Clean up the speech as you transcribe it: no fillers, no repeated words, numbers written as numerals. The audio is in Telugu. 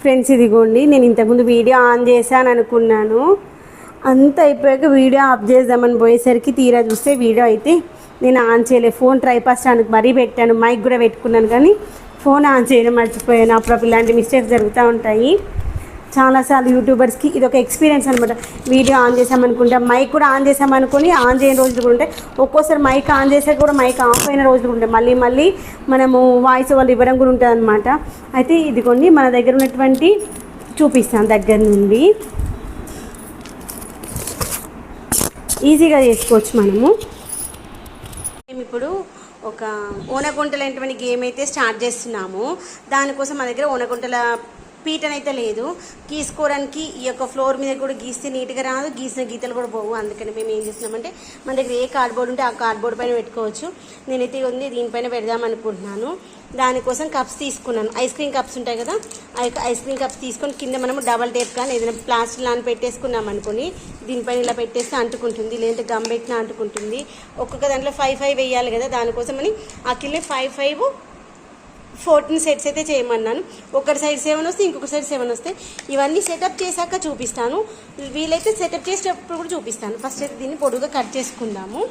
ఫ్రెండ్స్ ఇదిగోండి, నేను ఇంతకుముందు వీడియో ఆన్ చేశాను అనుకున్నాను. అంత అయిపోయాక వీడియో ఆఫ్ చేద్దామని పోయేసరికి తీరా చూస్తే వీడియో అయితే నేను ఆన్ చేయలేదు. ఫోన్ ట్రైపాడ్ స్టాండ్కి మరీ పెట్టాను, మైక్ కూడా పెట్టుకున్నాను, కానీ ఫోన్ ఆన్ చేయడం మర్చిపోయాను. అప్పుడప్పుడు ఇలాంటి మిస్టేక్స్ జరుగుతూ ఉంటాయి. చాలాసార్లు యూట్యూబర్స్కి ఇది ఒక ఎక్స్పీరియన్స్ అనమాట. వీడియో ఆన్ చేసామనుకుంటా మైక్ కూడా ఆన్ చేసామనుకొని ఆన్ చేయని రోజులు కూడా ఉంటాయి. ఒక్కోసారి మైక్ ఆన్ చేసాక కూడా మైక్ ఆఫ్ అయిన రోజులు ఉంటాయి. మళ్ళీ మనము వాయిస్ ఓవర్ ఇవ్వడం కూడా ఉంటుంది అనమాట. అయితే ఇదిగోండి, మన దగ్గర ఉన్నటువంటి చూపిస్తాను దగ్గర నుండి. ఈజీగా చేసుకోవచ్చు మనము. మేము ఇప్పుడు ఒక ఓనగుంటలైనటువంటి గేమ్ అయితే స్టార్ట్ చేస్తున్నాము. దానికోసం మన దగ్గర ఓనగుంటల పీటన్ అయితే లేదు. గీసుకోవడానికి ఈ యొక్క ఫ్లోర్ మీద కూడా గీస్తే నీట్గా రాదు, గీసిన గీతలు కూడా పోవు. అందుకని మేము ఏం చేస్తున్నామంటే మన దగ్గర ఏ కార్డ్బోర్డ్ ఉంటే ఆ కార్డ్బోర్డ్ పైన పెట్టుకోవచ్చు. నేనైతే ఉంది దీనిపైన పెడదాం అనుకుంటున్నాను. దానికోసం కప్స్ తీసుకున్నాను. ఐస్ క్రీమ్ కప్స్ ఉంటాయి కదా, ఆ యొక్క ఐస్ క్రీమ్ కప్స్ తీసుకొని కింద మనము డబల్ టేప్ కానీ ఏదైనా ప్లాస్టిక్ లాని పెట్టేసుకున్నాం అనుకుని దీనిపైన ఇలా పెట్టేస్తే అంటుకుంటుంది, లేదంటే గమ్ పెట్టినా అంటుకుంటుంది. ఒక్కొక్క దాంట్లో 5 వేయాలి కదా, దానికోసమని ఆ కింద 5 14 సెట్స్ అయితే చేయమన్నాను. ఒకటి సైడ్ 7 వస్తే ఇంకొక సైడ్ 7 వస్తాయి. ఇవన్నీ సెటప్ చేశాక చూపిస్తాను. వీలైతే సెటప్ చేసేటప్పుడు కూడా చూపిస్తాను. ఫస్ట్ అయితే దీన్ని పొడుగుగా కట్ చేసుకుందాము.